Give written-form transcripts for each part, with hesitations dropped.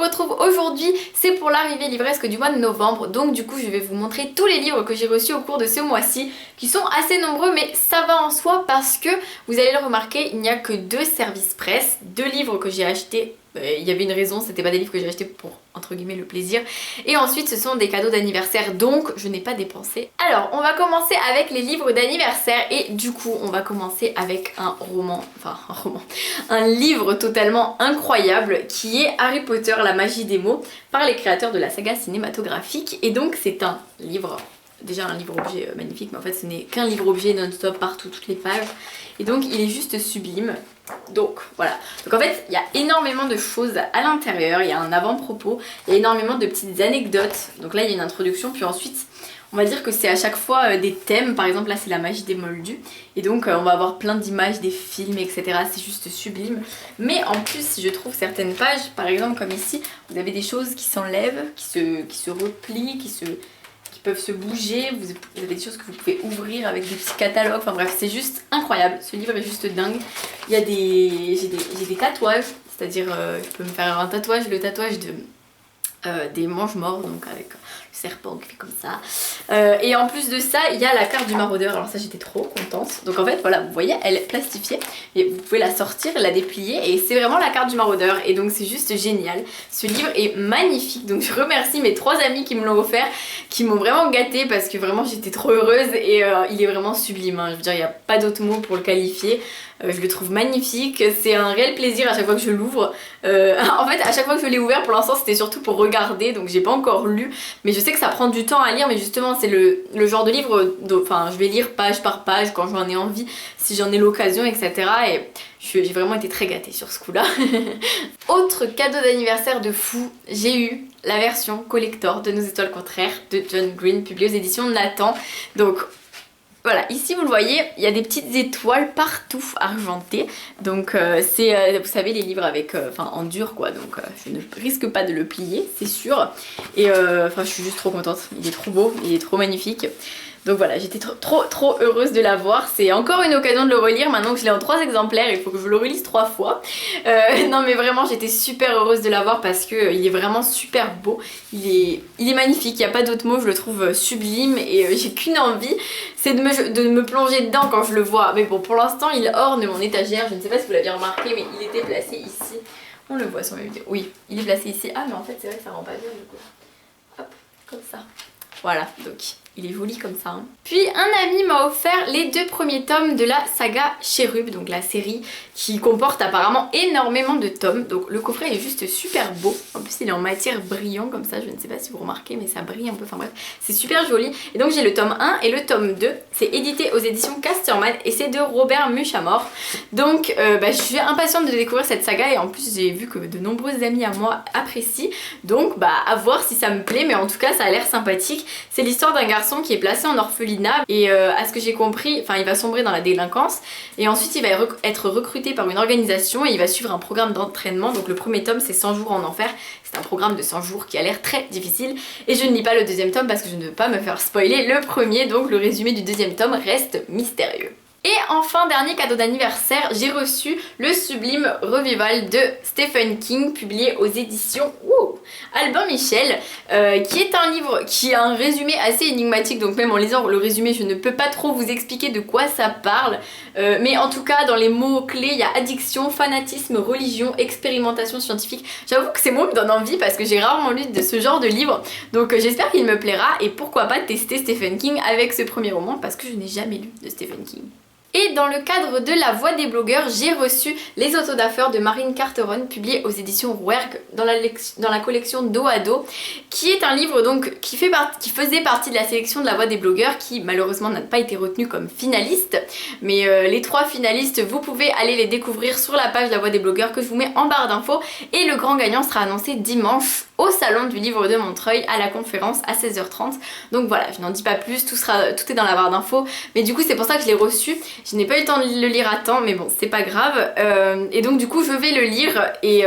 retrouve aujourd'hui, c'est pour l'arrivée livresque du mois de novembre. Donc du coup je vais vous montrer tous les livres que j'ai reçus au cours de ce mois-ci, qui sont assez nombreux mais ça va en soi parce que vous allez le remarquer, il n'y a que 2 services presse, 2 livres que j'ai achetés. Il y avait une raison, c'était pas des livres que j'ai achetés pour entre guillemets le plaisir. Et ensuite ce sont des cadeaux d'anniversaire, donc je n'ai pas dépensé. Alors on va commencer avec les livres d'anniversaire et du coup on va commencer avec un livre totalement incroyable qui est Harry Potter, la magie des mots par les créateurs de la saga cinématographique. Et donc c'est un livre, déjà un livre-objet magnifique, mais en fait ce n'est qu'un livre-objet non-stop partout, toutes les pages. Et donc il est juste sublime. Donc voilà, donc en fait il y a énormément de choses à l'intérieur, il y a un avant-propos, il y a énormément de petites anecdotes. Donc là il y a une introduction, puis ensuite on va dire que c'est à chaque fois des thèmes. Par exemple là c'est la magie des moldus, et donc on va avoir plein d'images des films etc, c'est juste sublime. Mais en plus je trouve certaines pages, par exemple comme ici, vous avez des choses qui s'enlèvent, qui se replient, qui peuvent se bouger, vous avez des choses que vous pouvez ouvrir avec des petits catalogues, enfin bref c'est juste incroyable, ce livre est juste dingue. Il y a j'ai des tatouages, c'est-à-dire je peux me faire un tatouage, le tatouage des mange-morts, donc avec le serpent qui fait comme ça. Et en plus de ça, il y a la carte du maraudeur, alors ça j'étais trop contente. Donc en fait voilà, vous voyez, elle est plastifiée, et vous pouvez la sortir, la déplier, et c'est vraiment la carte du maraudeur, et donc c'est juste génial. Ce livre est magnifique, donc je remercie mes 3 amis qui me l'ont offert, qui m'ont vraiment gâtée, parce que vraiment j'étais trop heureuse, et il est vraiment sublime, hein. Je veux dire, il n'y a pas d'autre mot pour le qualifier. Je le trouve magnifique, c'est un réel plaisir à chaque fois que je l'ouvre. En fait à chaque fois que je l'ai ouvert, pour l'instant c'était surtout pour regarder, donc j'ai pas encore lu, mais je sais que ça prend du temps à lire, mais justement c'est le genre de livre, enfin je vais lire page par page quand j'en ai envie, si j'en ai l'occasion etc. Et j'ai vraiment été très gâtée sur ce coup là. Autre cadeau d'anniversaire de fou, j'ai eu la version collector de Nos étoiles contraires de John Green, publiée aux éditions Nathan. Donc voilà, ici vous le voyez, il y a des petites étoiles partout argentées. Donc c'est, vous savez, les livres avec, en dur quoi, donc je ne risque pas de le plier, c'est sûr. Et je suis juste trop contente, il est trop beau, il est trop magnifique. Donc voilà, j'étais trop heureuse de l'avoir. C'est encore une occasion de le relire maintenant que je l'ai en 3 exemplaires, il faut que je le relise 3 fois. Non mais vraiment j'étais super heureuse de l'avoir parce que il est vraiment super beau. Il est magnifique, il n'y a pas d'autre mot, je le trouve sublime et j'ai qu'une envie, c'est de me plonger dedans quand je le vois. Mais bon, pour l'instant il orne mon étagère, je ne sais pas si vous l'avez remarqué mais il était placé ici. On le voit sur mes vidéos. Oui, il est placé ici. Ah mais en fait c'est vrai que ça rend pas bien du coup. Hop, comme ça. Voilà, donc il est joli comme ça. Hein. Puis un ami m'a offert les 2 premiers tomes de la saga Cherub, donc la série qui comporte apparemment énormément de tomes. Donc le coffret est juste super beau. En plus il est en matière brillant comme ça, je ne sais pas si vous remarquez mais ça brille un peu, enfin bref, c'est super joli. Et donc j'ai le tome 1 et le tome 2, c'est édité aux éditions Casterman et c'est de Robert Muchamore. Donc je suis impatiente de découvrir cette saga et en plus j'ai vu que de nombreux amis à moi apprécient. Donc à voir si ça me plaît, mais en tout cas ça a l'air sympathique. C'est l'histoire d'un garçon qui est placé en orphelinat et à ce que j'ai compris, il va sombrer dans la délinquance et ensuite il va être recruté par une organisation et il va suivre un programme d'entraînement. Donc le premier tome c'est 100 jours en enfer, c'est un programme de 100 jours qui a l'air très difficile et je ne lis pas le 2e tome parce que je ne veux pas me faire spoiler le premier, donc le résumé du 2e tome reste mystérieux. Et enfin, dernier cadeau d'anniversaire, j'ai reçu le sublime revival de Stephen King, publié aux éditions Albin Michel, qui est un livre qui a un résumé assez énigmatique, donc même en lisant le résumé, je ne peux pas trop vous expliquer de quoi ça parle, mais en tout cas, dans les mots-clés, il y a addiction, fanatisme, religion, expérimentation scientifique. J'avoue que ces mots me donnent envie parce que j'ai rarement lu de ce genre de livre, donc j'espère qu'il me plaira et pourquoi pas tester Stephen King avec ce premier roman parce que je n'ai jamais lu de Stephen King. Et dans le cadre de la voix des blogueurs, j'ai reçu Les Autodafeurs de Marine Carteron, publié aux éditions Rouergue dans la collection Dos à Dos, qui est un livre donc qui faisait partie de la sélection de la voix des blogueurs, qui malheureusement n'a pas été retenu comme finaliste. Mais les 3 finalistes, vous pouvez aller les découvrir sur la page de la voix des blogueurs que je vous mets en barre d'infos. Et le grand gagnant sera annoncé dimanche au salon du livre de Montreuil à la conférence à 16h30. Donc voilà, je n'en dis pas plus, tout est dans la barre d'infos. Mais du coup c'est pour ça que je l'ai reçu. Je n'ai pas eu le temps de le lire à temps, mais bon c'est pas grave. Et donc du coup je vais le lire et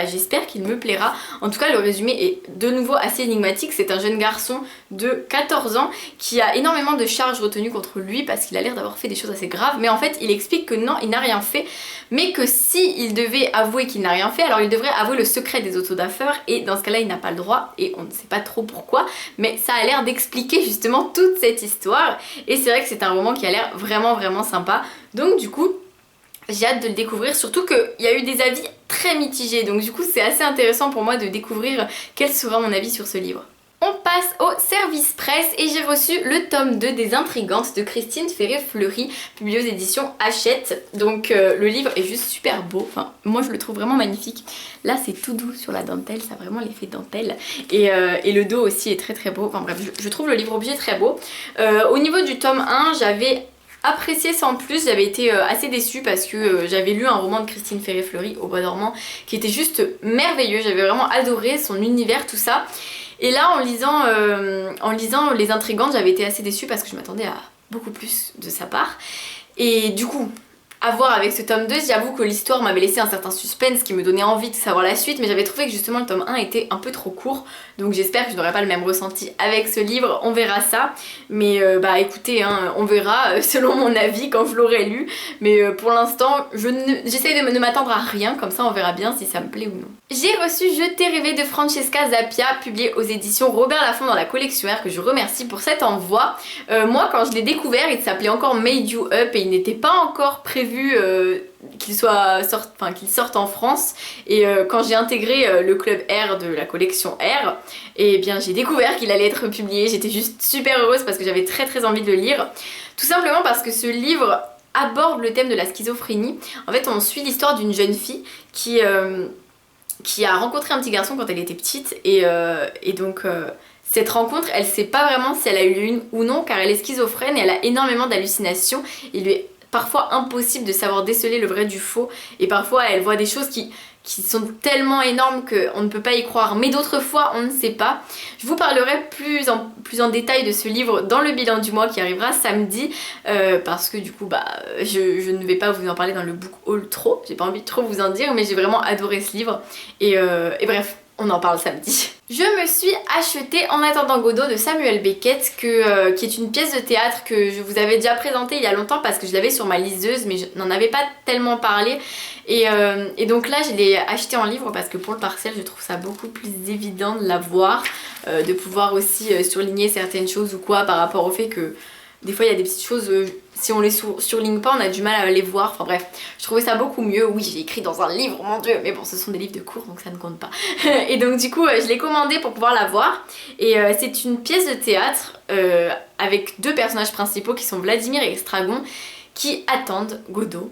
j'espère qu'il me plaira. En tout cas le résumé est de nouveau assez énigmatique. C'est un jeune garçon de 14 ans qui a énormément de charges retenues contre lui parce qu'il a l'air d'avoir fait des choses assez graves. Mais en fait il explique que non, il n'a rien fait, mais que si il devait avouer qu'il n'a rien fait, alors il devrait avouer le secret des autos da feur, et dans ce cas-là il n'a pas le droit et on ne sait pas trop pourquoi, mais ça a l'air d'expliquer justement toute cette histoire et c'est vrai que c'est un roman qui a l'air vraiment sympa. Donc du coup j'ai hâte de le découvrir, surtout qu'il y a eu des avis très mitigés, donc du coup c'est assez intéressant pour moi de découvrir quel sera mon avis sur ce livre. On passe au service presse et j'ai reçu le tome 2 des Intrigantes de Christine Ferré-Fleury, publié aux éditions Hachette. Donc le livre est juste super beau, enfin moi je le trouve vraiment magnifique. Là c'est tout doux sur la dentelle, ça a vraiment l'effet dentelle. Et le dos aussi est très beau, enfin bref je trouve le livre objet très beau. Au niveau du tome 1 j'avais apprécié sans plus, j'avais été assez déçue parce que j'avais lu un roman de Christine Ferré-Fleury, Au bois dormant, qui était juste merveilleux, j'avais vraiment adoré son univers, tout ça. Et là en lisant Les Intrigantes j'avais été assez déçue parce que je m'attendais à beaucoup plus de sa part. Et du coup, à voir avec ce tome 2, j'avoue que l'histoire m'avait laissé un certain suspense qui me donnait envie de savoir la suite, mais j'avais trouvé que justement le tome 1 était un peu trop court, donc j'espère que je n'aurai pas le même ressenti avec ce livre, on verra ça. Mais écoutez, hein, on verra selon mon avis quand je l'aurai lu, mais pour l'instant j'essaye de ne m'attendre à rien, comme ça on verra bien si ça me plaît ou non. J'ai reçu Je t'ai rêvé de Francesca Zappia, publié aux éditions Robert Laffont dans la collection R, que je remercie pour cet envoi. Moi quand je l'ai découvert il s'appelait encore Made You Up et il n'était pas encore prévu qu'il sorte en France, et quand j'ai intégré le club R de la collection R, et bien j'ai découvert qu'il allait être publié. J'étais juste super heureuse parce que j'avais très envie de le lire, tout simplement parce que ce livre aborde le thème de la schizophrénie. En fait on suit l'histoire d'une jeune fille qui a rencontré un petit garçon quand elle était petite et donc cette rencontre, elle sait pas vraiment si elle a eu une ou non car elle est schizophrène et elle a énormément d'hallucinations. Il lui est parfois impossible de savoir déceler le vrai du faux et parfois elle voit des choses qui sont tellement énormes qu'on ne peut pas y croire, mais d'autres fois on ne sait pas. Je vous parlerai plus en détail de ce livre dans le bilan du mois qui arrivera samedi, parce que du coup je ne vais pas vous en parler dans le book haul trop, j'ai pas envie de trop vous en dire, mais j'ai vraiment adoré ce livre et bref, on en parle samedi. Je me suis acheté En attendant Godot de Samuel Beckett, qui est une pièce de théâtre que je vous avais déjà présentée il y a longtemps parce que je l'avais sur ma liseuse, mais je n'en avais pas tellement parlé. Et donc là je l'ai acheté en livre parce que pour le partiel je trouve ça beaucoup plus évident de la voir, de pouvoir aussi surligner certaines choses ou quoi, par rapport au fait que des fois il y a des petites choses, si on les surligne pas on a du mal à les voir, enfin bref, je trouvais ça beaucoup mieux. Oui j'ai écrit dans un livre, mon dieu, mais bon ce sont des livres de cours donc ça ne compte pas. Et donc du coup je l'ai commandé pour pouvoir la voir, et c'est une pièce de théâtre avec deux personnages principaux qui sont Vladimir et Estragon qui attendent Godot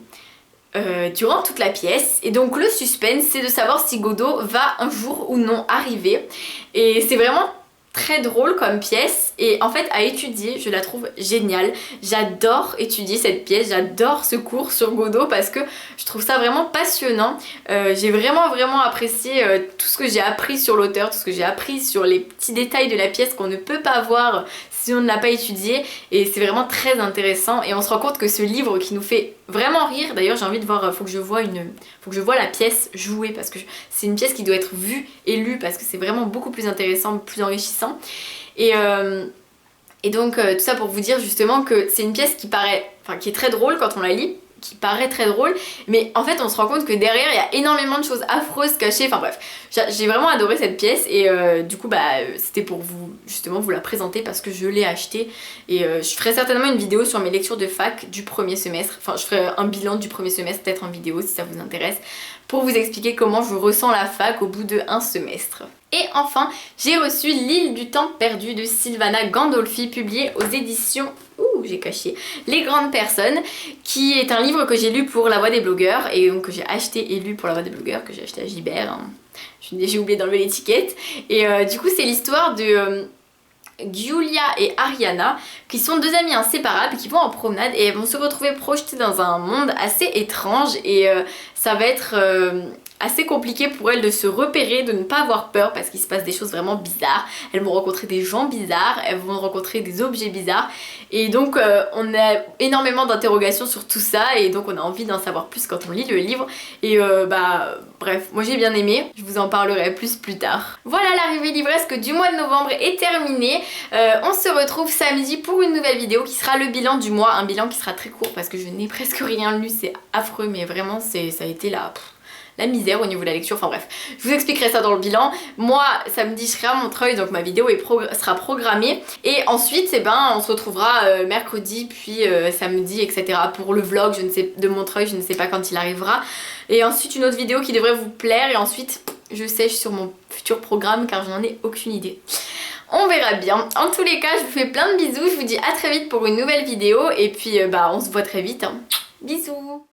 durant toute la pièce, et donc le suspense c'est de savoir si Godot va un jour ou non arriver, et c'est vraiment très drôle comme pièce, et en fait à étudier je la trouve géniale. J'adore étudier cette pièce, j'adore ce cours sur Godot parce que je trouve ça vraiment passionnant. J'ai vraiment apprécié tout ce que j'ai appris sur l'auteur, tout ce que j'ai appris sur les petits détails de la pièce qu'on ne peut pas voir si on ne l'a pas étudié, et c'est vraiment très intéressant et on se rend compte que ce livre qui nous fait vraiment rire, d'ailleurs j'ai envie de voir, faut que je vois la pièce jouée parce que c'est une pièce qui doit être vue et lue parce que c'est vraiment beaucoup plus intéressant, plus enrichissant, et donc tout ça pour vous dire justement que c'est une pièce qui est très drôle quand on la lit, qui paraît très drôle, mais en fait on se rend compte que derrière il y a énormément de choses affreuses cachées, enfin bref, j'ai vraiment adoré cette pièce, et du coup c'était pour vous justement vous la présenter parce que je l'ai achetée, et je ferai certainement une vidéo sur mes lectures de fac du premier semestre, enfin je ferai un bilan du premier semestre peut-être en vidéo si ça vous intéresse, pour vous expliquer comment je ressens la fac au bout de un semestre. Et enfin, j'ai reçu L'île du temps perdu de Sylvana Gandolfi, publié aux éditions j'ai caché Les Grandes Personnes, qui est un livre que j'ai lu pour La Voix des blogueurs, et donc que j'ai acheté et lu pour La Voix des blogueurs, que j'ai acheté à Gibert, hein. J'ai oublié d'enlever l'étiquette, et du coup c'est l'histoire de Giulia et Ariana, qui sont deux amies inséparables qui vont en promenade et elles vont se retrouver projetées dans un monde assez étrange, et ça va être assez compliqué pour elles de se repérer, de ne pas avoir peur parce qu'il se passe des choses vraiment bizarres. Elles vont rencontrer des gens bizarres, elles vont rencontrer des objets bizarres et donc on a énormément d'interrogations sur tout ça et donc on a envie d'en savoir plus quand on lit le livre et bref, moi j'ai bien aimé, je vous en parlerai plus tard. Voilà, la revue livresque du mois de novembre est terminée. On se retrouve samedi pour une nouvelle vidéo qui sera le bilan du mois, un bilan qui sera très court parce que je n'ai presque rien lu, c'est affreux mais vraiment ça a été la misère au niveau de la lecture, enfin bref, je vous expliquerai ça dans le bilan. Moi, samedi, je serai à Montreuil, donc ma vidéo sera programmée. Et ensuite, on se retrouvera mercredi, puis samedi, etc. pour le vlog de Montreuil, je ne sais pas quand il arrivera. Et ensuite, une autre vidéo qui devrait vous plaire. Et ensuite, je sèche sur mon futur programme car je n'en ai aucune idée. On verra bien. En tous les cas, je vous fais plein de bisous. Je vous dis à très vite pour une nouvelle vidéo. Et puis, on se voit très vite. Hein. Bisous!